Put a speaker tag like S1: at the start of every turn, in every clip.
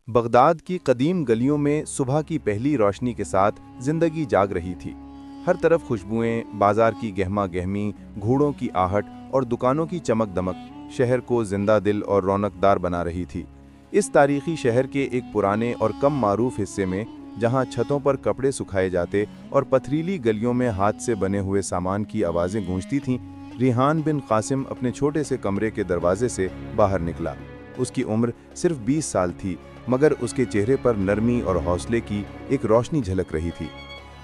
S1: Baghdad की कदीम गलियों में सुबह की पहली रोशनी के साथ जिंदगी जाग रही थी। हर तरफ खुशबुएं, बाजार की गहमा गहमी, घोड़ों की आहट और दुकानों की चमक दमक शहर को जिंदा दिल और रौनकदार बना रही थी। इस तारीखी शहर के एक पुराने और कम मारूफ हिस्से में, जहां छतों पर कपड़े सुखाए जाते और पथरीली गलियों में हाथ से बने हुए सामान की आवाज़ें गूंजती थीं, रिहान बिन कासिम अपने छोटे से कमरे के दरवाजे से बाहर निकला। उसकी उम्र सिर्फ 20 साल थी, मगर उसके चेहरे पर नरमी और हौसले की एक रोशनी झलक रही थी।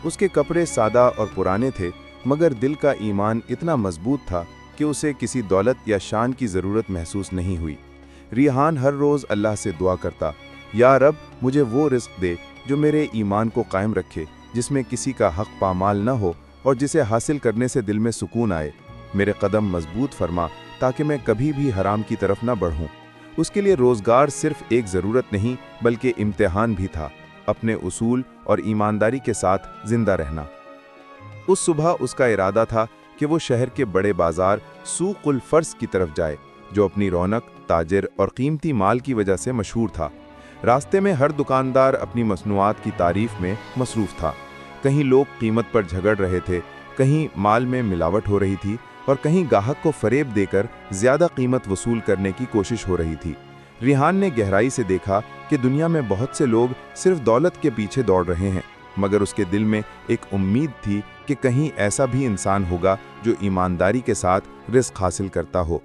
S1: उसके कपड़े सादा और पुराने थे, मगर दिल का ईमान इतना मजबूत था कि उसे किसी दौलत या शान की ज़रूरत महसूस नहीं हुई। रिहान हर रोज़ अल्लाह से दुआ करता, या रब, मुझे वो रिस्क दे जो मेरे ईमान को कायम रखे, जिसमें किसी का हक पामाल न हो और जिसे हासिल करने से दिल में सुकून आए। मेरे कदम मजबूत फरमा ताकि मैं कभी भी हराम की तरफ न बढ़ूं। उसके लिए रोज़गार सिर्फ एक ज़रूरत नहीं बल्कि इम्तिहान भी था, अपने उसूल और ईमानदारी के साथ जिंदा रहना। उस सुबह उसका इरादा था कि वो शहर के बड़े बाजार सूक़ुल फ़र्स की तरफ जाए, जो अपनी रौनक, ताजिर और कीमती माल की वजह से मशहूर था। रास्ते में हर दुकानदार अपनी मसनूआत की तारीफ में मसरूफ़ था। कहीं लोग कीमत पर झगड़ रहे थे, कहीं माल में मिलावट हो रही थी और कहीं गाहक को फरेब देकर ज़्यादा कीमत वसूल करने की कोशिश हो रही थी। रिहान ने गहराई से देखा कि दुनिया में बहुत से लोग सिर्फ दौलत के पीछे दौड़ रहे हैं, मगर उसके दिल में एक उम्मीद थी कि कहीं ऐसा भी इंसान होगा जो ईमानदारी के साथ रिस्क हासिल करता हो।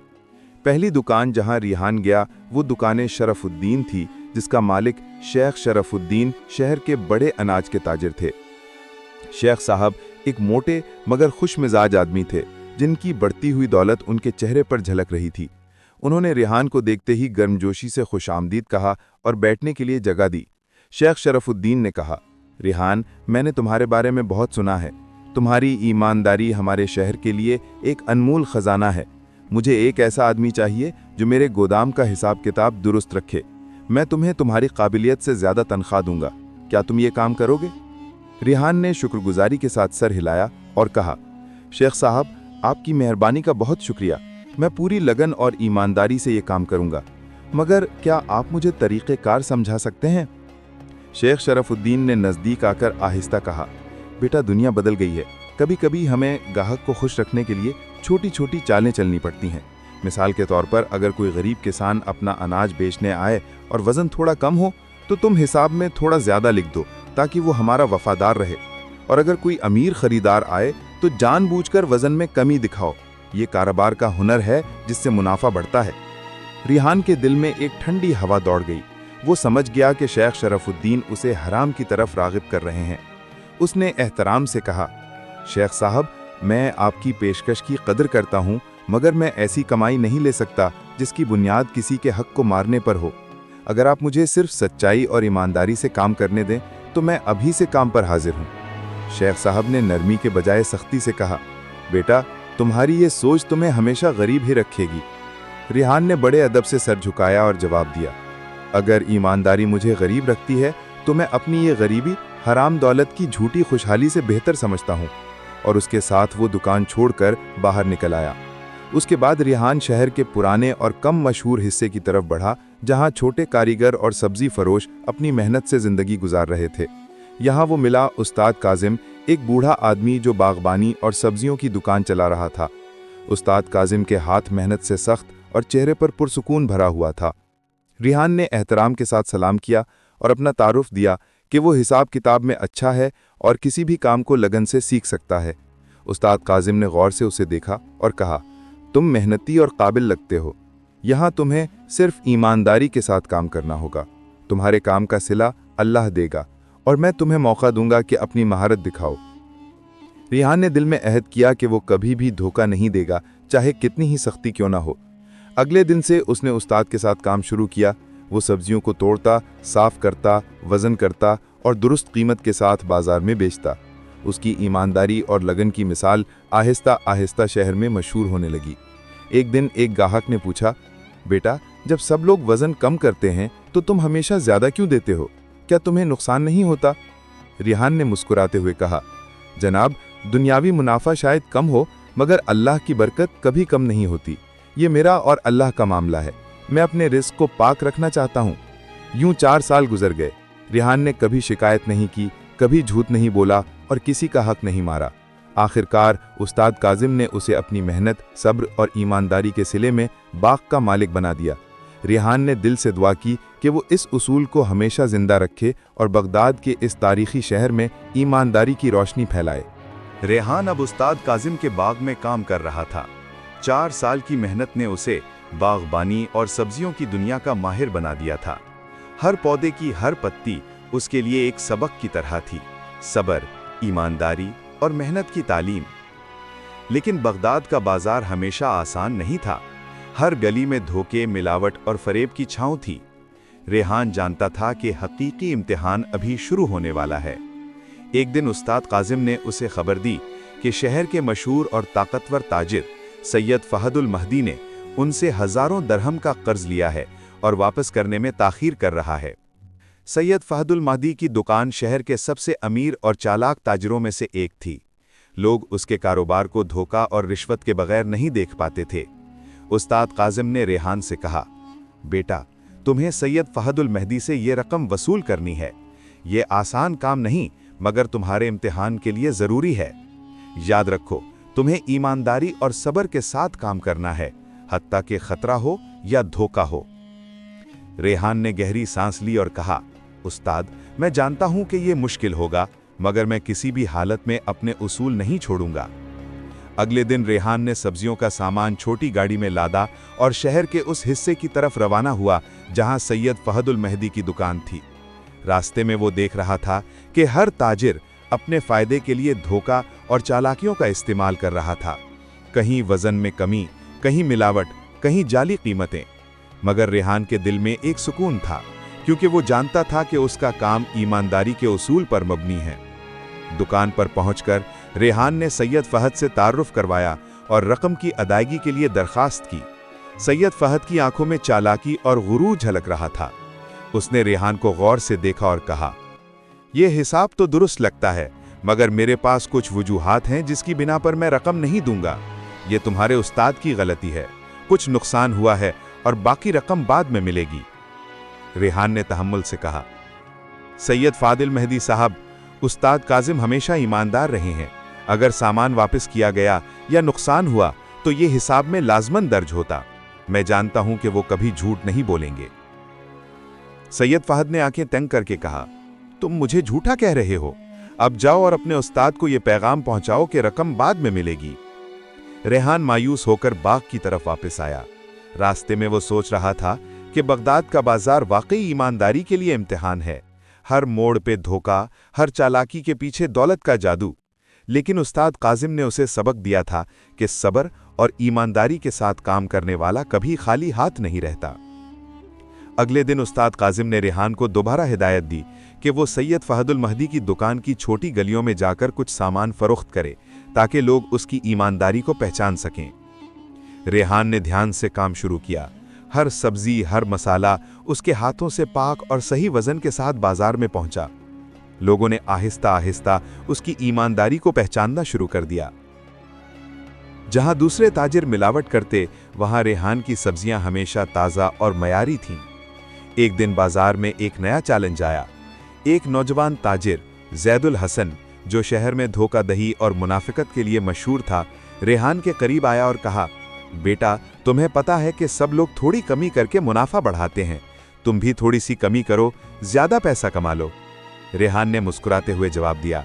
S1: पहली दुकान जहां रिहान गया वो दुकान शरफुद्दीन थी, जिसका मालिक शेख शरफुद्दीन शहर के बड़े अनाज के ताजिर थे। शेख साहब एक मोटे मगर खुश मिजाज आदमी थे, जिनकी बढ़ती हुई दौलत उनके चेहरे पर झलक रही थी। उन्होंने रिहान को देखते ही गर्मजोशी से खुशामदीद कहा और बैठने के लिए जगह दी। शेख शरफुद्दीन ने कहा, रिहान, मैंने तुम्हारे बारे में बहुत सुना है। तुम्हारी ईमानदारी हमारे शहर के लिए एक अनमोल खजाना है। मुझे एक ऐसा आदमी चाहिए जो मेरे गोदाम का हिसाब किताब दुरुस्त रखे। मैं तुम्हें तुम्हारी काबिलियत से ज़्यादा तनख्वाह दूंगा। क्या तुम ये काम करोगे? रिहान ने शुक्रगुजारी के साथ सर हिलाया और कहा, शेख साहब, आपकी मेहरबानी का बहुत शुक्रिया। मैं पूरी लगन और ईमानदारी से ये काम करूंगा, मगर क्या आप मुझे तरीक़ेकार समझा सकते हैं? शेख शरफुद्दीन ने नज़दीक आकर आहिस्ता कहा, बेटा, दुनिया बदल गई है। कभी कभी हमें ग्राहक को खुश रखने के लिए छोटी छोटी चालें चलनी पड़ती हैं। मिसाल के तौर पर, अगर कोई गरीब किसान अपना अनाज बेचने आए और वज़न थोड़ा कम हो, तो तुम हिसाब में थोड़ा ज़्यादा लिख दो ताकि वो हमारा वफादार रहे। और अगर कोई अमीर खरीदार आए तो जानबूझकर वज़न में कमी दिखाओ। ये कारोबार का हुनर है जिससे मुनाफा बढ़ता है। रिहान के दिल में एक ठंडी हवा दौड़ गई। वो समझ गया कि शेख शरफुद्दीन उसे हराम की तरफ राग़िब कर रहे हैं। उसने एहतराम से कहा, शेख साहब, मैं आपकी पेशकश की कदर करता हूँ, मगर मैं ऐसी कमाई नहीं ले सकता जिसकी बुनियाद किसी के हक को मारने पर हो। अगर आप मुझे सिर्फ सच्चाई और ईमानदारी से काम करने दें तो मैं अभी से काम पर हाजिर हूँ। शेख साहब ने नरमी के बजाय सख्ती से कहा, बेटा, तुम्हारी ये सोच तुम्हें हमेशा गरीब ही रखेगी। रिहान ने बड़े अदब से सर झुकाया और जवाब दिया, अगर ईमानदारी मुझे गरीब रखती है तो मैं अपनी ये गरीबी हराम दौलत की झूठी खुशहाली से बेहतर समझता हूँ। और उसके साथ वो दुकान छोड़कर बाहर निकल आया। उसके बाद रिहान शहर के पुराने और कम मशहूर हिस्से की तरफ बढ़ा, जहाँ छोटे कारीगर और सब्जी फरोश अपनी मेहनत से ज़िंदगी गुजार रहे थे। यहाँ वो मिला उस्ताद काजिम, एक बूढ़ा आदमी जो बागबानी और सब्जियों की दुकान चला रहा था। उस्ताद काजिम के हाथ मेहनत से सख्त और चेहरे पर पुरसुकून भरा हुआ था। रिहान ने एहतराम के साथ सलाम किया और अपना तारुफ दिया कि वो हिसाब किताब में अच्छा है और किसी भी काम को लगन से सीख सकता है। उस्ताद काजिम ने गौर से उसे देखा और कहा, तुम मेहनती और काबिल लगते हो। यहाँ तुम्हें सिर्फ ईमानदारी के साथ काम करना होगा। तुम्हारे काम का सिला अल्लाह देगा और मैं तुम्हें मौका दूंगा कि अपनी महारत दिखाओ। रिहान ने दिल में अहद किया कि वो कभी भी धोखा नहीं देगा, चाहे कितनी ही सख्ती क्यों ना हो। अगले दिन से उसने उस्ताद के साथ काम शुरू किया। वो सब्जियों को तोड़ता, साफ करता, वज़न करता और दुरुस्त कीमत के साथ बाजार में बेचता। उसकी ईमानदारी और लगन की मिसाल आहिस्ता आहिस्ता शहर में मशहूर होने लगी। एक दिन एक गाहक ने पूछा, बेटा, जब सब लोग वज़न कम करते हैं तो तुम हमेशा ज़्यादा क्यों देते हो? क्या तुम्हें नुकसान नहीं होता? रिहान ने मुस्कुराते हुए कहा, जनाब, दुनियावी मुनाफा शायद कम हो, मगर अल्लाह की बरकत कभी कम नहीं होती। ये मेरा और अल्लाह का मामला है। मैं अपने रिस्क को पाक रखना चाहता हूँ। यूं 4 साल गुजर गए। रेहान ने कभी शिकायत नहीं की, कभी झूठ नहीं बोला और किसी का हक नहीं मारा। आखिरकार उस्ताद काजिम ने उसे अपनी मेहनत, सब्र और ईमानदारी के सिले में बाग का मालिक बना दिया। रेहान ने दिल से दुआ की कि वो इस उसूल को हमेशा जिंदा रखे और बगदाद के इस तारीखी शहर में ईमानदारी की रोशनी फैलाए। रेहान अब उस्ताद काजिम के बाग में काम कर रहा था। 4 साल की मेहनत ने उसे बागबानी और सब्जियों की दुनिया का माहिर बना दिया था। हर पौधे की हर पत्ती उसके लिए एक सबक की तरह थी, सब्र, ईमानदारी और मेहनत की तालीम। लेकिन बगदाद का बाजार हमेशा आसान नहीं था। हर गली में धोखे, मिलावट और फरेब की छांव थी। रेहान जानता था कि हकीकी इम्तिहान अभी शुरू होने वाला है। एक दिन उस्ताद काजिम ने उसे खबर दी कि शहर के मशहूर और ताकतवर ताजिर सैयद फहदुल महदी ने उनसे हजारों दरहम का कर्ज लिया है और वापस करने में ताखीर कर रहा है। सैयद फहदुल महदी की दुकान शहर के सबसे अमीर और चालाक ताजिरों में से एक थी। लोग उसके कारोबार को धोखा और रिश्वत के बगैर नहीं देख पाते थे। उस्ताद काजिम ने रेहान से कहा, बेटा, तुम्हें सैयद फहदुल महदी से ये रकम वसूल करनी है। ये आसान काम नहीं, मगर तुम्हारे इम्तिहान के लिए ज़रूरी है। याद रखो, तुम्हें ईमानदारी और सब्र के साथ काम करना है, हत्ता कि खतरा हो या धोखा हो। रेहान ने गहरी सांस ली और कहा, उस्ताद, मैं जानता हूं कि यह मुश्किल होगा, मगर मैं किसी भी हालत में अपने उसूल नहीं छोड़ूंगा। अगले दिन रेहान ने सब्जियों का सामान छोटी गाड़ी में लादा और शहर के उस हिस्से की तरफ रवाना हुआ जहां सैयद फहदुल महदी की दुकान थी। रास्ते में वो देख रहा था कि हर ताजिर अपने फायदे के लिए धोखा और चालाकियों का इस्तेमाल कर रहा था। कहीं वजन में कमी, कहीं मिलावट, कहीं जाली कीमतें। मगर रेहान के दिल में एक सुकून था, क्योंकि वो जानता था कि उसका काम ईमानदारी के उसूल पर मबनी है। दुकान पर पहुंचकर रेहान ने सैयद फहद से तारुफ करवाया और रकम की अदायगी के लिए दरखास्त की। सैयद फहद की आंखों में चालाकी और गुरूर झलक रहा था। उसने रेहान को गौर से देखा और कहा, यह हिसाब तो दुरुस्त लगता है, मगर मेरे पास कुछ वजूहात हैं जिसकी बिना पर मैं रकम नहीं दूंगा। यह तुम्हारे उस्ताद की गलती है। कुछ नुकसान हुआ है और बाकी रकम बाद में मिलेगी। रेहान ने तहम्मुल से कहा, सैयद फादिल महदी साहब, उस्ताद काजिम हमेशा ईमानदार रहे हैं। अगर सामान वापस किया गया या नुकसान हुआ तो ये हिसाब में लाजमन दर्ज होता। मैं जानता हूं कि वो कभी झूठ नहीं बोलेंगे। सैयद फहद ने आंखें तंग करके कहा, तुम मुझे झूठा कह रहे हो। अब जाओ और अपने उस्ताद को यह पैगाम पहुंचाओ कि रकम बाद में मिलेगी। रेहान मायूस होकर बाग की तरफ वापस आया। रास्ते में वो सोच रहा था कि बगदाद का बाजार वाकई ईमानदारी के लिए इम्तिहान है। हर मोड़ पे धोखा, हर चालाकी के पीछे दौलत का जादू। लेकिन उस्ताद काजिम ने उसे सबक दिया था कि सब्र और ईमानदारी के साथ काम करने वाला कभी खाली हाथ नहीं रहता। अगले दिन उस्ताद काजिम ने रेहान को दोबारा हिदायत दी कि वो सैयद फहदुल महदी की दुकान की छोटी गलियों में जाकर कुछ सामान फरोख्त करे, ताकि लोग उसकी ईमानदारी को पहचान सकें। रेहान ने ध्यान से काम शुरू किया। हर सब्जी, हर मसाला उसके हाथों से पाक और सही वजन के साथ बाजार में पहुंचा। लोगों ने आहिस्ता आहिस्ता उसकी ईमानदारी को पहचानना शुरू कर दिया। जहां दूसरे ताजिर मिलावट करते, वहां रेहान की सब्जियां हमेशा ताज़ा और मयारी थीं। एक दिन बाजार में एक नया चैलेंज आया। एक नौजवान ताजिर जैदुल हसन, जो शहर में धोखाधड़ी और मुनाफिकत के लिए मशहूर था, रेहान के करीब आया और कहा, बेटा, तुम्हें पता है कि सब लोग थोड़ी कमी करके मुनाफा बढ़ाते हैं। तुम भी थोड़ी सी कमी करो, ज्यादा पैसा कमा लो। रेहान ने मुस्कुराते हुए जवाब दिया,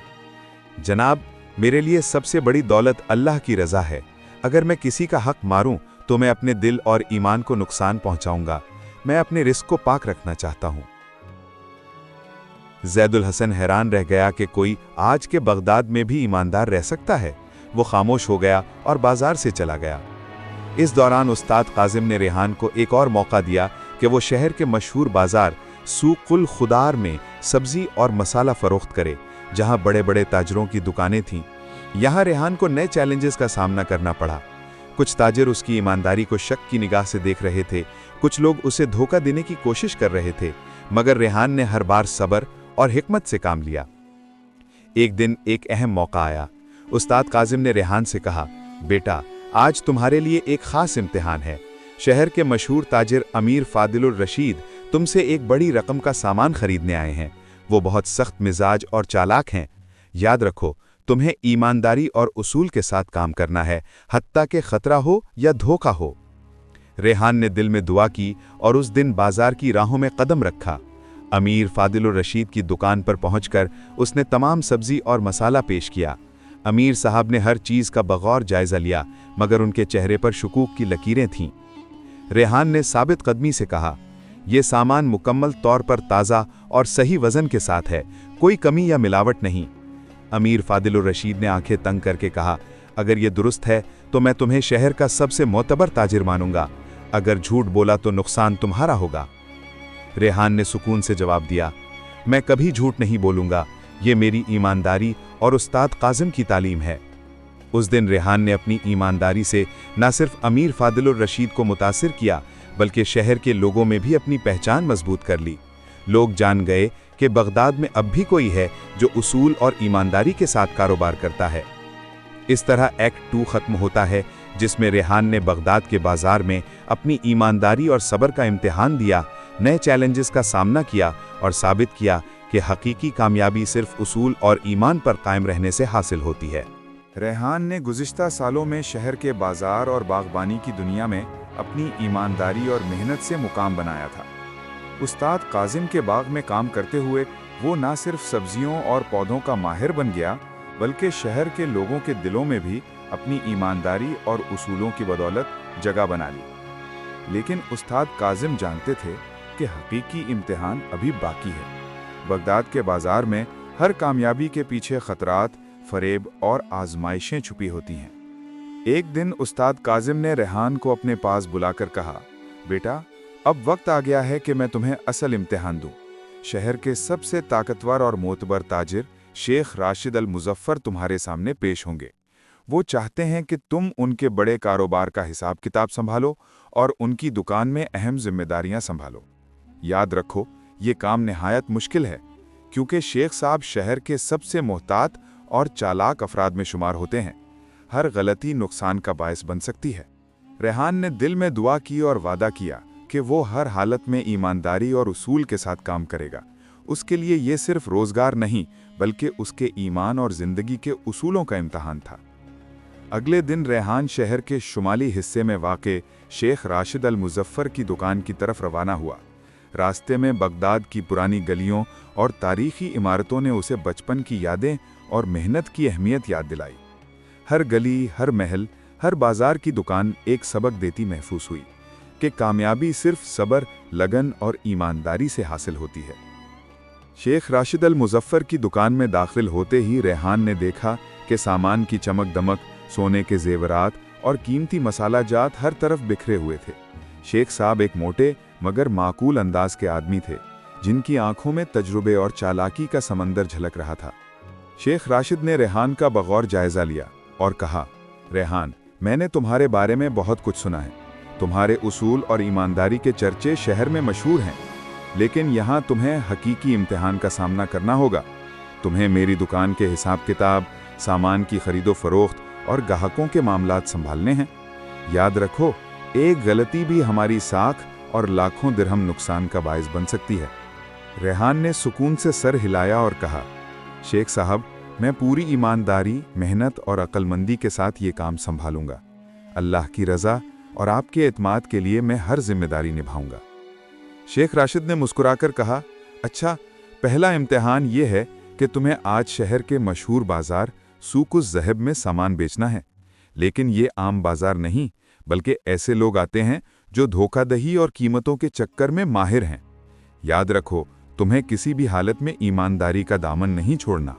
S1: जनाब, मेरे लिए सबसे बड़ी दौलत अल्लाह की रज़ा है। अगर मैं किसी का हक मारूं तो मैं अपने दिल और ईमान को नुकसान पहुंचाऊंगा। मैं अपने रिस्क को पाक रखना चाहता हूं। जैदुल हसन हैरान रह गया कि कोई आज के बगदाद में भी ईमानदार रह सकता है। वो खामोश हो गया और बाजार से चला गया। इस दौरान उस्ताद काजिम ने रेहान को एक और मौका दिया कि वो शहर के मशहूर बाजार सूकुल खुदार में सब्जी और मसाला फरोख्त करे, जहां बड़े बड़े ताजरों की दुकानें थीं। यहां रेहान को नए चैलेंजेस का सामना करना पड़ा। कुछ ताजिर उसकी ईमानदारी को शक की निगाह से देख रहे थे, कुछ लोग उसे धोखा देने की कोशिश कर रहे थे, मगर रेहान ने हर बार सब्र और हिकमत से काम लिया। एक दिन एक अहम मौका आया। उस्ताद काजिम ने रेहान से कहा, बेटा, आज तुम्हारे लिए एक खास इम्तिहान है। शहर के मशहूर ताजिर अमीर फादिलुर रशीद
S2: तुम से एक बड़ी रकम का सामान खरीदने आए हैं। वो बहुत सख्त मिजाज और चालाक हैं। याद रखो, तुम्हें ईमानदारी और उसूल के साथ काम करना है, हत्ता कि खतरा हो या धोखा हो। रेहान ने दिल में दुआ की और उस दिन बाजार की राहों में कदम रखा। अमीर फादिलुर रशीद की दुकान पर पहुंचकर उसने तमाम सब्जी और मसाला पेश किया। अमीर साहब ने हर चीज़ का बगौर जायज़ा लिया, मगर उनके चेहरे पर शुकूक की लकीरें थीं। रेहान ने साबित कदमी से कहा, यह सामान मुकम्मल तौर पर ताज़ा और सही वज़न के साथ है, कोई कमी या मिलावट नहीं। अमीर फादिलुर रशीद ने आंखें तंग करके कहा, अगर ये दुरुस्त है तो मैं तुम्हें शहर का सबसे मोतबर ताजिर मानूंगा, अगर झूठ बोला तो नुकसान तुम्हारा होगा। रेहान ने सुकून से जवाब दिया, मैं कभी झूठ नहीं बोलूंगा, ये मेरी ईमानदारी और उस्ताद काजिम की तालीम है। उस दिन रेहान ने अपनी ईमानदारी से न सिर्फ अमीर फादिलुर रशीद को मुतासिर किया, बल्कि शहर के लोगों में भी अपनी पहचान मजबूत कर ली। लोग जान गए कि बगदाद में अब भी कोई है जो उसूल और ईमानदारी के साथ कारोबार करता है। इस तरह एक्ट 2 खत्म होता है, जिसमें रेहान ने बगदाद के बाजार में अपनी ईमानदारी और सब्र का इम्तिहान दिया, नए चैलेंजेस का सामना किया और साबित किया कि हकीकी कामयाबी सिर्फ उसूल और ईमान पर कायम रहने से हासिल होती है।
S3: रेहान ने गुज़िश्ता सालों में शहर के बाजार और बागबानी की दुनिया में अपनी ईमानदारी और मेहनत से मुकाम बनाया था। उस्ताद काजिम के बाग में काम करते हुए वो न सिर्फ सब्जियों और पौधों का माहिर बन गया, बल्कि शहर के लोगों के दिलों में भी अपनी ईमानदारी और उसूलों की बदौलत जगह बना ली। लेकिन उस्ताद काजिम जानते थे कि हकीकी इम्तिहान अभी बाकी है। बगदाद के बाजार में हर कामयाबी के पीछे खतरात, फरेब और आजमाइशें छुपी होती हैं। एक दिन उस्ताद काजिम ने रेहान को अपने पास बुलाकर कहा, बेटा, अब वक्त आ गया है कि मैं तुम्हें असल इम्तिहान दूं। शहर के सबसे ताकतवर और मोतबर ताजिर शेख राशिद अल मुजफ्फर तुम्हारे सामने पेश होंगे। वो चाहते हैं कि तुम उनके बड़े कारोबार का हिसाब किताब संभालो और उनकी दुकान में अहम जिम्मेदारियां संभालो। याद रखो, ये काम निहायत मुश्किल है, क्योंकि शेख साहब शहर के सबसे मोहतात और चालाक अफराद में शुमार होते हैं। हर गलती नुकसान का बायस बन सकती है। रेहान ने दिल में दुआ की और वादा किया कि वो हर हालत में ईमानदारी और उसूल के साथ काम करेगा। उसके लिए ये सिर्फ रोजगार नहीं, बल्कि उसके ईमान और जिंदगी के उसूलों का इम्तहान था। अगले दिन रेहान शहर के शुमाली हिस्से में वाक़े शेख राशिद अल मुजफ्फर की दुकान की तरफ रवाना हुआ। रास्ते में बगदाद की पुरानी गलियों और तारीखी इमारतों ने उसे बचपन की यादें और मेहनत की अहमियत याद दिलाई। हर गली, हर महल, हर बाजार की दुकान एक सबक देती महसूस हुई कि कामयाबी सिर्फ सब्र, लगन और ईमानदारी से हासिल होती है। शेख राशिद अल मुजफ्फर की दुकान में दाखिल होते ही रेहान ने देखा कि सामान की चमक दमक, सोने के जेवरात और कीमती मसाला जात हर तरफ बिखरे हुए थे। शेख साहब एक मोटे मगर माकूल अंदाज के आदमी थे, जिनकी आंखों में तजुर्बे और चालाकी का समंदर झलक रहा था। शेख राशिद ने रेहान का बगौर जायजा लिया और कहा, रेहान, मैंने तुम्हारे बारे में बहुत कुछ सुना है। तुम्हारे उसूल और ईमानदारी के चर्चे शहर में मशहूर हैं, लेकिन यहाँ तुम्हें हकीकी इम्तिहान का सामना करना होगा। तुम्हें मेरी दुकान के हिसाब किताब, सामान की खरीदो फरोख्त और ग्राहकों के मामलात संभालने हैं। याद रखो, एक गलती भी हमारी साख और लाखों दिरहम नुकसान का बायस बन सकती है। रेहान ने सुकून से सर हिलाया और कहा, शेख साहब, मैं पूरी ईमानदारी, मेहनत और अक्लमंदी के साथ ये काम संभालूंगा। अल्लाह की रज़ा और आपके एतमाद के लिए मैं हर जिम्मेदारी निभाऊंगा। शेख राशिद ने मुस्कुराकर कहा, अच्छा, पहला इम्तिहान ये है कि तुम्हें आज शहर के मशहूर बाजार सूकुस ज़हब में सामान बेचना है। लेकिन ये आम बाजार नहीं, बल्कि ऐसे लोग आते हैं जो धोखाधड़ी और कीमतों के चक्कर में माहिर हैं। याद रखो, तुम्हें किसी भी हालत में ईमानदारी का दामन नहीं छोड़ना।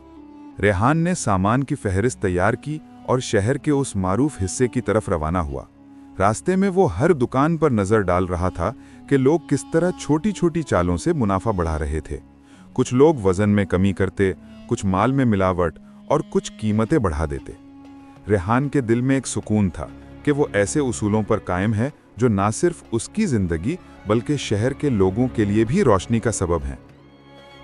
S3: रेहान ने सामान की फहरिस्त तैयार की और शहर के उस मारूफ हिस्से की तरफ रवाना हुआ। रास्ते में वो हर दुकान पर नजर डाल रहा था कि लोग किस तरह छोटी छोटी चालों से मुनाफा बढ़ा रहे थे। कुछ लोग वजन में कमी करते, कुछ माल में मिलावट और कुछ कीमतें बढ़ा देते। रेहान के दिल में एक सुकून था कि वो ऐसे उसूलों पर कायम है जो ना सिर्फ उसकी जिंदगी बल्कि शहर के लोगों के लिए भी रोशनी का सबब हैं।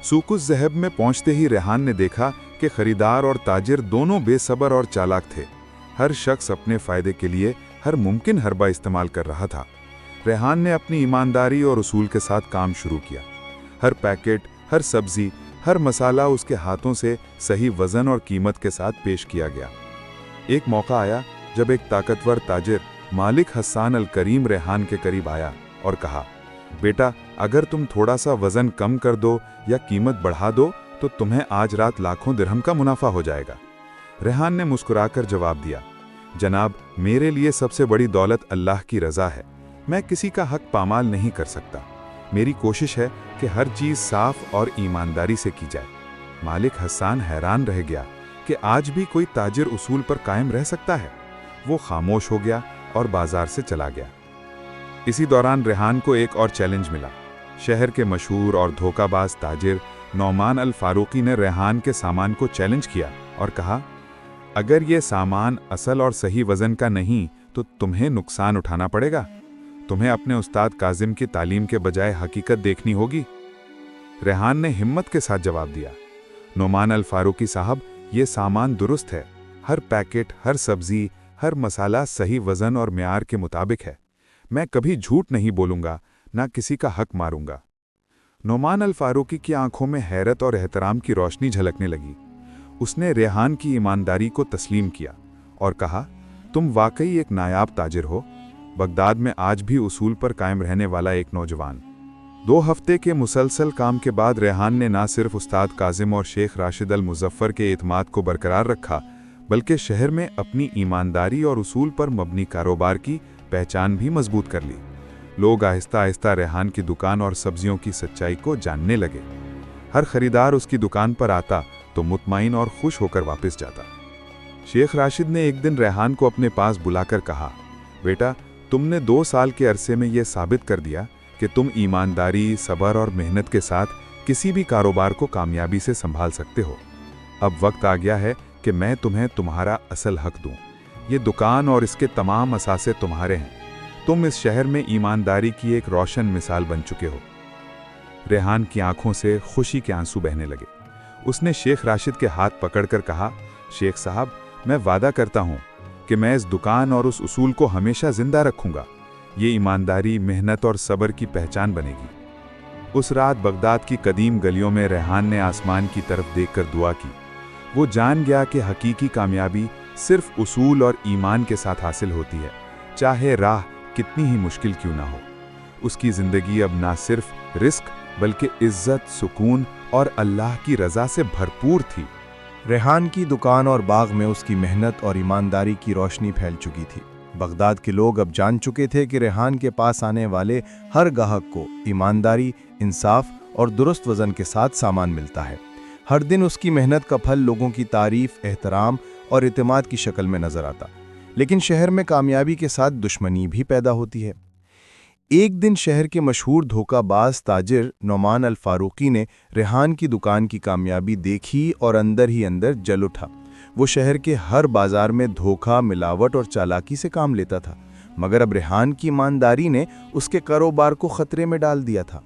S3: सूकुस ज़हब में पहुंचते ही रेहान ने देखा कि खरीदार और ताजिर दोनों बेसब्र और चालाक थे। हर शख्स अपने फायदे के लिए हर मुमकिन हरबा इस्तेमाल कर रहा था। रेहान ने अपनी ईमानदारी और उसूल के साथ काम शुरू किया। हर पैकेट, हर सब्जी, हर मसाला उसके हाथों से सही वजन और कीमत के साथ पेश किया गया। एक मौका आया जब एक ताकतवर ताजिर मालिक हसन अल करीम रेहान के करीब आया और कहा, बेटा, अगर तुम थोड़ा सा वजन कम कर दो या कीमत बढ़ा दो तो तुम्हें आज रात लाखों दिरहम का मुनाफा हो जाएगा। रेहान ने मुस्कुराकर जवाब दिया, जनाब, मेरे लिए सबसे बड़ी दौलत अल्लाह की रज़ा है। मैं किसी का हक पामाल नहीं कर सकता। मेरी कोशिश है कि हर चीज़ साफ और ईमानदारी से की जाए। मालिक हसन हैरान रह गया कि आज भी कोई ताजिर उसूल पर कायम रह सकता है। वो खामोश हो गया और बाजार से चला गया। इसी दौरान रेहान को एक और चैलेंज मिला। शहर के मशहूर और धोखाबाज ताजिर नौमान अल फारूकी ने रेहान के सामान को चैलेंज किया और कहा, अगर ये सामान असल और सही वजन का नहीं तो तुम्हें नुकसान उठाना पड़ेगा। तुम्हें अपने उस्ताद काजिम की तालीम के बजाय हकीकत देखनी होगी। रेहान ने हिम्मत के साथ जवाब दिया, नौमान अल फारूकी साहब, ये सामान दुरुस्त है। हर पैकेट, हर सब्जी, हर मसाला सही वजन और म्यार के मुताबिक है। मैं कभी झूठ नहीं बोलूंगा, ना किसी का हक मारूंगा। नौमान अल फारूकी की आंखों में हैरत और एहतराम की रोशनी झलकने लगी। उसने रेहान की ईमानदारी को तस्लीम किया और कहा, तुम वाकई एक नायाब ताजिर हो। बगदाद में आज भी उसूल पर कायम रहने वाला एक नौजवान। 2 हफ्ते के मुसलसल काम के बाद रेहान ने ना सिर्फ उस्ताद काजिम और शेख राशिद अल मुजफ्फर के एतमाद को बरकरार रखा, बल्कि शहर में अपनी ईमानदारी और उसूल पर मबनी कारोबार की पहचान भी मजबूत कर ली। लोग आहिस्ता आहिस्ता रेहान की दुकान और सब्जियों की सच्चाई को जानने लगे। हर खरीदार उसकी दुकान पर आता तो मुतमईन और खुश होकर वापस जाता। शेख राशिद ने एक दिन रेहान को अपने पास बुलाकर कहा, बेटा, तुमने 2 साल के अरसे में यह साबित कर दिया कि तुम ईमानदारी, सब्र और मेहनत के साथ किसी भी कारोबार को कामयाबी से संभाल सकते हो। अब वक्त आ गया है कि मैं तुम्हें तुम्हारा असल हक दूं। ये दुकान और इसके तमाम असासे तुम्हारे हैं। तुम इस शहर में ईमानदारी की एक रोशन मिसाल बन चुके हो। रेहान की आंखों से खुशी के आंसू बहने लगे। उसने शेख राशिद के हाथ पकड़कर कहा, शेख साहब, मैं वादा करता हूं कि मैं इस दुकान और उस उसूल को हमेशा जिंदा रखूंगा। ये ईमानदारी, मेहनत और सब्र की पहचान बनेगी। उस रात बगदाद की कदीम गलियों में रेहान ने आसमान की तरफ देखकर दुआ की। वो जान गया कि हकीकी कामयाबी सिर्फ उसूल और ईमान के साथ हासिल होती है, चाहे राह कितनी ही मुश्किल क्यों ना हो। उसकी जिंदगी अब ना सिर्फ रिस्क बल्कि इज्जत, सुकून और अल्लाह की रज़ा से भरपूर थी।
S1: रेहान की दुकान और बाग में उसकी मेहनत और ईमानदारी की रोशनी फैल चुकी थी। बगदाद के लोग अब जान चुके थे कि रेहान के पास आने वाले हर गाहक को ईमानदारी, इंसाफ और दुरुस्त वज़न के साथ सामान मिलता है। हर दिन उसकी मेहनत का फल लोगों की तारीफ, एहतराम और इत्मीनान की शक्ल में नजर आता। लेकिन शहर में कामयाबी के साथ दुश्मनी भी पैदा होती है। एक दिन शहर के मशहूर धोखाबाज ताजिर नौमान अल फारूकी ने रेहान की दुकान की कामयाबी देखी और अंदर ही अंदर जल उठा। वो शहर के हर बाजार में धोखा, मिलावट और चालाकी से काम लेता था, मगर अब रेहान की ईमानदारी ने उसके कारोबार को खतरे में डाल दिया था।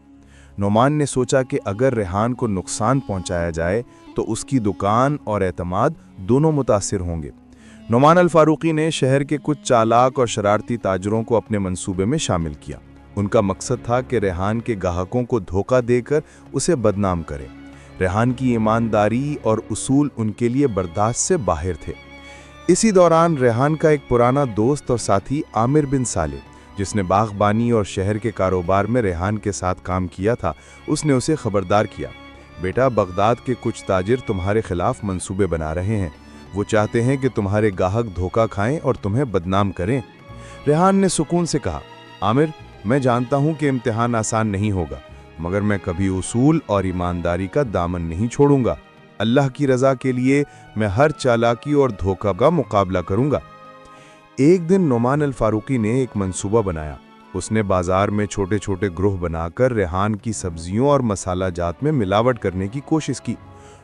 S1: नौमान ने सोचा कि अगर रेहान को नुकसान पहुंचाया जाए तो उसकी दुकान और एतमाद दोनों मुतासिर होंगे। नौमान अल फारूकी ने शहर के कुछ चालाक और शरारती ताजरों को अपने मंसूबे में शामिल किया। उनका मकसद था कि रेहान के ग्राहकों को धोखा देकर उसे बदनाम करें। रेहान की ईमानदारी और उसूल उनके लिए बर्दाश्त से बाहर थे। इसी दौरान रेहान का एक पुराना दोस्त और साथी आमिर बिन साले, जिसने बागबानी और शहर के कारोबार में रेहान के साथ काम किया था, उसने उसे खबरदार किया, बेटा, बगदाद के कुछ ताजिर तुम्हारे खिलाफ मंसूबे बना रहे हैं। वो चाहते हैं कि तुम्हारे गाहक धोखा खाएं और तुम्हें बदनाम करें। रेहान ने सुकून से कहा, आमिर, मैं जानता हूं कि इम्तिहान आसान नहीं होगा, मगर मैं कभी उसूल और ईमानदारी का दामन नहीं छोड़ूंगा। अल्लाह की रज़ा के लिए मैं हर चालाकी और धोखा का मुकाबला करूंगा। एक दिन नौमान अल फारूकी ने एक मंसूबा बनाया। उसने बाजार में छोटे छोटे ग्रोह बनाकर रेहान की सब्जियों और मसाला जात में मिलावट करने की कोशिश की।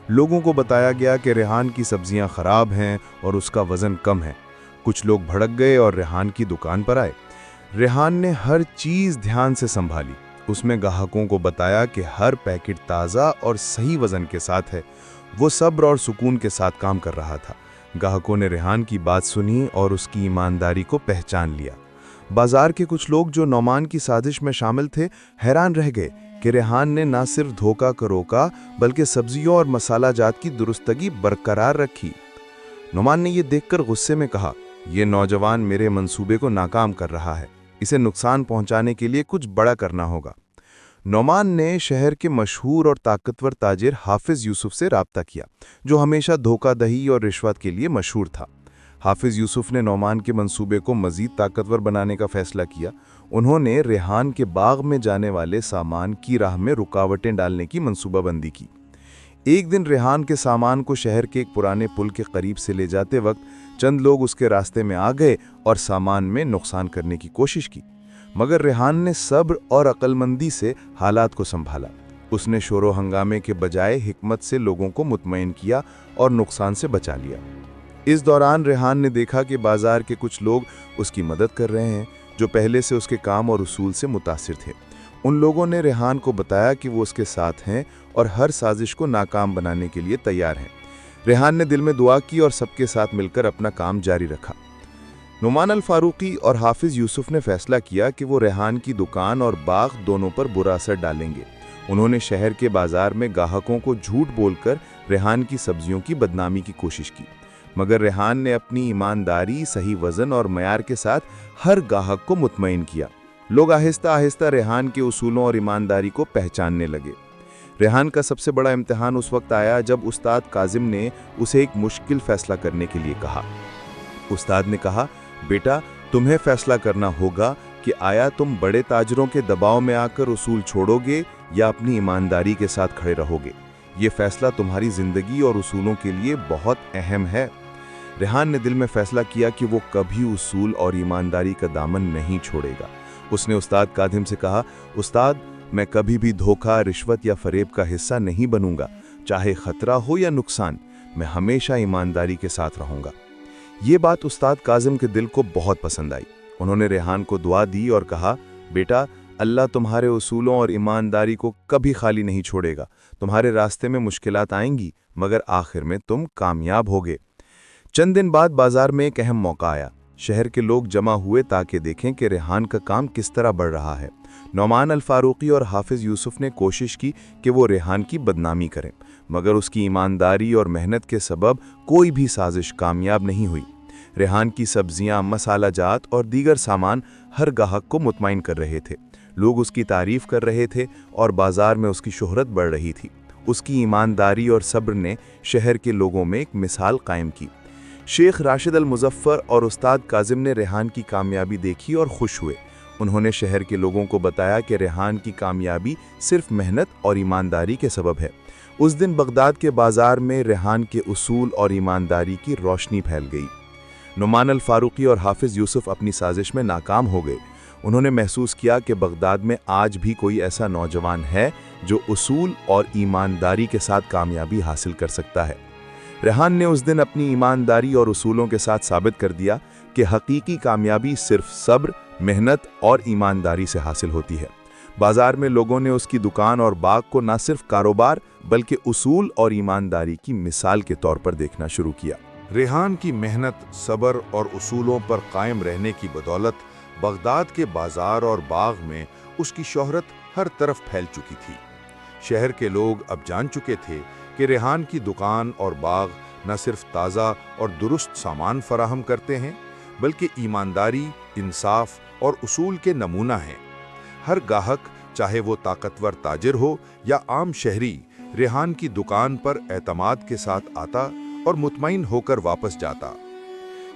S1: लोगों को बताया गया कि रेहान की सब्जियां खराब हैं और उसका वजन कम है। कुछ लोग भड़क गए और रेहान की दुकान पर आए। रेहान ने हर चीज़ ध्यान से संभाली। उसमें ग्राहकों को बताया कि हर पैकेट ताज़ा और सही वजन के साथ है। वो सब्र और सुकून के साथ काम कर रहा था। ग्राहकों ने रेहान की बात सुनी और उसकी ईमानदारी को पहचान लिया। बाजार के कुछ लोग जो नौमान की साजिश में शामिल थे हैरान रह गए कि रेहान ने न सिर्फ धोखा को रोका बल्कि सब्जियों और मसाला जात की दुरुस्तगी बरकरार रखी। नौमान ने यह देखकर गुस्से में कहा, यह नौजवान मेरे मंसूबे को नाकाम कर रहा है, इसे नुकसान पहुंचाने के लिए कुछ बड़ा करना होगा। नौमान ने शहर के मशहूर और ताकतवर ताजिर हाफिज यूसुफ से राब्ता किया, जो हमेशा धोखाधड़ी और रिश्वत के लिए मशहूर था। हाफिज यूसुफ ने नौमान के मंसूबे को मजीद ताकतवर बनाने का फैसला किया। उन्होंने रेहान के बाग में जाने वाले सामान की राह में रुकावटें डालने की मंसूबाबंदी की। एक दिन रेहान के सामान को शहर के एक पुराने पुल के करीब से ले जाते वक्त चंद लोग उसके रास्ते में आ गए और सामान में नुकसान करने की कोशिश की, मगर रेहान ने सब्र और अक्लमंदी से हालात को संभाला। उसने शोरो हंगामे के बजाय हिकमत से लोगों को मुतमईन किया और नुकसान से बचा लिया। इस दौरान रेहान ने देखा कि बाजार के कुछ लोग उसकी मदद कर रहे हैं, जो पहले से उसके काम और उसूल से मुतासिर थे। उन लोगों ने रेहान को बताया कि वो उसके साथ हैं और हर साजिश को नाकाम बनाने के लिए तैयार हैं। रेहान ने दिल में दुआ की और सबके साथ मिलकर अपना काम जारी रखा। नुमान अल फारूकी और हाफिज यूसुफ ने फैसला किया कि वो रेहान की दुकान और बाग दोनों पर बुरा असर डालेंगे। उन्होंने शहर के बाजार में ग्राहकों को झूठ बोलकर रेहान की सब्जियों की बदनामी की कोशिश की, मगर रेहान ने अपनी ईमानदारी, सही वजन और मयार के साथ हर ग्राहक को मुतमईन किया। लोग आहिस्ता आहिस्ता रेहान के उसूलों और ईमानदारी को पहचानने लगे। रेहान का सबसे बड़ा इम्तिहान उस वक्त आया जब उस्ताद काजिम ने उसे एक मुश्किल फैसला करने के लिए कहा। उस्ताद ने कहा, बेटा, तुम्हें फैसला करना होगा कि आया तुम बड़े ताजरों के दबाव में आकर उसूल छोड़ोगे या अपनी ईमानदारी के साथ खड़े रहोगे। ये फैसला तुम्हारी जिंदगी और उसूलों के लिए बहुत अहम है। रेहान ने दिल में फैसला किया कि वो कभी उसूल और ईमानदारी का दामन नहीं छोड़ेगा। उसने उस्ताद काजिम से कहा, उस्ताद, मैं कभी भी धोखा, रिश्वत या फरेब का हिस्सा नहीं बनूंगा। चाहे खतरा हो या नुकसान, मैं हमेशा ईमानदारी के साथ रहूंगा। ये बात उस्ताद काजिम के दिल को बहुत पसंद आई। उन्होंने रेहान को दुआ दी और कहा, बेटा, अल्लाह तुम्हारे उसूलों और ईमानदारी को कभी खाली नहीं छोड़ेगा। तुम्हारे रास्ते में मुश्किलात आएंगी, मगर आखिर में तुम कामयाब होगे। चंद दिन बाद बाजार में एक अहम मौका आया। शहर के लोग जमा हुए ताकि देखें कि रेहान का काम किस तरह बढ़ रहा है। नौमान अल फारूकी और हाफिज यूसुफ ने कोशिश की कि वो रेहान की बदनामी करें, मगर उसकी ईमानदारी और मेहनत के सबब कोई भी साजिश कामयाब नहीं हुई। रेहान की सब्जियां, मसाला जात और दीगर सामान हर ग्राहक को मुतमईन कर रहे थे। लोग उसकी तारीफ कर रहे थे और बाजार में उसकी शोहरत बढ़ रही थी। उसकी ईमानदारी और सब्र ने शहर के लोगों में एक मिसाल कायम की। शेख राशिद अल मुजफ्फर और उस्ताद काजिम ने रेहान की कामयाबी देखी और खुश हुए। उन्होंने शहर के लोगों को बताया कि रेहान की कामयाबी सिर्फ मेहनत और ईमानदारी के सबब है। उस दिन बगदाद के बाजार में रेहान के उसूल और ईमानदारी की रोशनी फैल गई। नुमान अल फारूकी और हाफिज यूसुफ अपनी साजिश में नाकाम हो गए। उन्होंने महसूस किया कि बगदाद में आज भी कोई ऐसा नौजवान है जो उसूल और ईमानदारी के साथ कामयाबी हासिल कर सकता है। रेहान ने उस दिन अपनी ईमानदारी और उसूलों के साथ साबित कर दिया कि हकीकी कामयाबी सिर्फ सब्र, मेहनत और ईमानदारी से हासिल होती है। बाजार में लोगों ने उसकी दुकान और बाग को न सिर्फ कारोबार बल्कि उसूल और ईमानदारी की मिसाल के तौर पर देखना शुरू किया।
S3: रेहान की मेहनत, सब्र और उसूलों पर कायम रहने की बदौलत बगदाद के बाजार और बाग में उसकी शोहरत हर तरफ फैल चुकी थी। शहर के लोग अब जान चुके थे कि रेहान की दुकान और बाग न सिर्फ ताज़ा और दुरुस्त सामान फराहम करते हैं, बल्कि ईमानदारी, इंसाफ और उसूल के नमूना हैं। हर ग्राहक, चाहे वो ताकतवर ताजिर हो या आम शहरी, रेहान की दुकान पर एतमाद के साथ आता और मुतमईन होकर वापस जाता।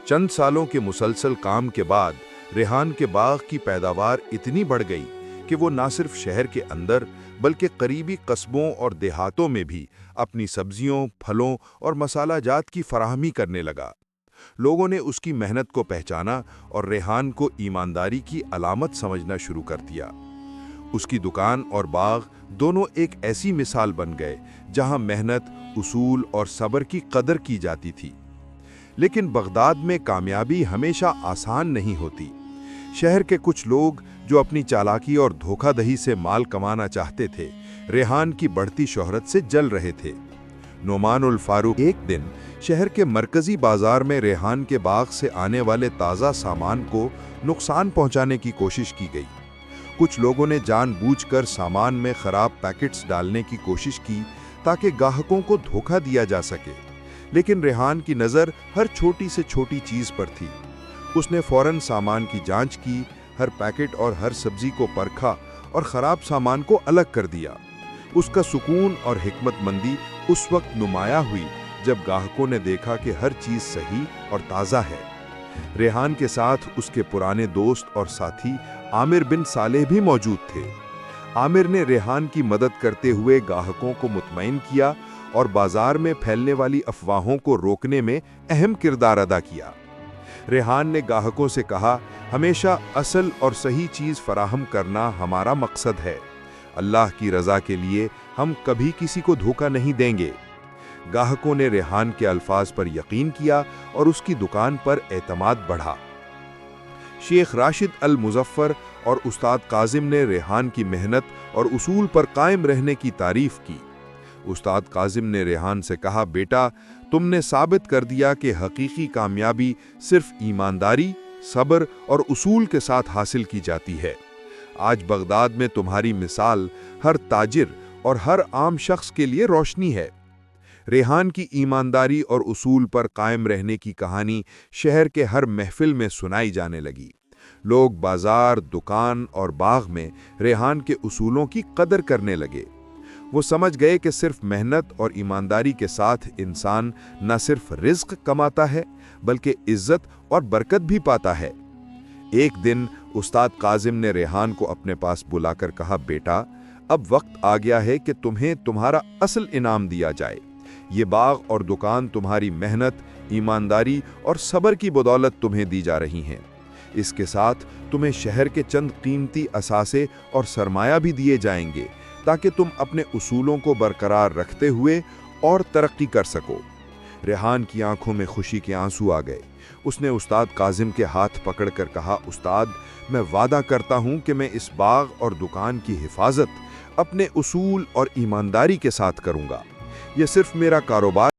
S3: चंद सालों के मुसलसल काम के बाद रेहान के बाग की पैदावार इतनी बढ़ गई कि वो न सिर्फ शहर के अंदर बल्कि करीबी कस्बों और देहातों में भी अपनी सब्जियों, फलों और मसाला जात की फराहमी करने लगा। लोगों ने उसकी मेहनत को पहचाना और रेहान को ईमानदारी की अलामत समझना शुरू कर दिया। उसकी दुकान और बाग दोनों एक ऐसी मिसाल बन गए जहां मेहनत, उसूल और सब्र की कदर की जाती थी। लेकिन बगदाद में कामयाबी हमेशा आसान नहीं होती। शहर के कुछ लोग जो अपनी चालाकी और धोखाधड़ी से माल कमाना चाहते थे, रेहान की बढ़ती शोहरत से जल रहे थे।
S4: نعمان الفاروق ایک دن شہر کے مرکزی بازار میں ریحان کے باغ سے آنے والے تازہ سامان کو نقصان پہنچانے کی کوشش کی گئی۔ کچھ لوگوں نے جان بوجھ کر سامان میں خراب پیکٹس ڈالنے کی کوشش کی تاکہ گاہکوں کو دھوکہ دیا جا سکے، لیکن ریحان کی نظر ہر چھوٹی سے چھوٹی چیز پر تھی۔ اس نے فوراً سامان کی جانچ کی، ہر پیکٹ اور ہر سبزی کو پرکھا اور خراب سامان کو الگ کر دیا۔ اس کا سکون اور حکمت مندی اس وقت نمایاں ہوئی جب گاہکوں نے دیکھا کہ ہر چیز صحیح اور تازہ ہے۔ ریحان کے ساتھ اس کے پرانے دوست اور ساتھی عامر بن صالح بھی موجود تھے۔ عامر نے ریحان کی مدد کرتے ہوئے گاہکوں کو مطمئن کیا اور بازار میں پھیلنے والی افواہوں کو روکنے میں اہم کردار ادا کیا۔ ریحان نے گاہکوں سے کہا، ہمیشہ اصل اور صحیح چیز فراہم کرنا ہمارا مقصد ہے۔ اللہ کی رضا کے لیے ہم کبھی کسی کو دھوکہ نہیں دیں گے۔ گاہکوں نے ریحان کے الفاظ پر یقین کیا اور اس کی دکان پر اعتماد بڑھا۔ شیخ راشد المظفر اور استاد کاظم نے ریحان کی محنت اور اصول پر قائم رہنے کی تعریف کی۔ استاد کاظم نے ریحان سے کہا، بیٹا، تم نے ثابت کر دیا کہ حقیقی کامیابی صرف ایمانداری، صبر اور اصول کے ساتھ حاصل کی جاتی ہے۔ آج بغداد میں تمہاری مثال ہر تاجر اور ہر عام شخص کے لیے روشنی ہے۔ ریحان کی ایمانداری اور اصول پر قائم رہنے کی کہانی شہر کے ہر محفل میں سنائی جانے لگی۔ لوگ بازار، دکان اور باغ میں ریحان کے اصولوں کی قدر کرنے لگے۔ وہ سمجھ گئے کہ صرف محنت اور ایمانداری کے ساتھ انسان نہ صرف رزق کماتا ہے بلکہ عزت اور برکت بھی پاتا ہے۔ ایک دن استاد کاظم نے ریحان کو اپنے پاس بلا کر کہا، بیٹا، اب وقت آ گیا ہے کہ تمہیں تمہارا اصل انعام دیا جائے۔ یہ باغ اور دکان تمہاری محنت، ایمانداری اور صبر کی بدولت تمہیں دی جا رہی ہیں۔ اس کے ساتھ تمہیں شہر کے چند قیمتی اثاثے اور سرمایہ بھی دیے جائیں گے تاکہ تم اپنے اصولوں کو برقرار رکھتے ہوئے اور ترقی کر سکو۔ ریحان کی آنکھوں میں خوشی کے آنسو آ گئے۔ اس نے استاد کاظم کے ہاتھ پکڑ کر کہا، استاد، میں وعدہ کرتا ہوں کہ میں اس باغ اور دکان کی حفاظت اپنے اصول اور ایمانداری کے ساتھ کروں گا۔ یہ صرف میرا کاروبار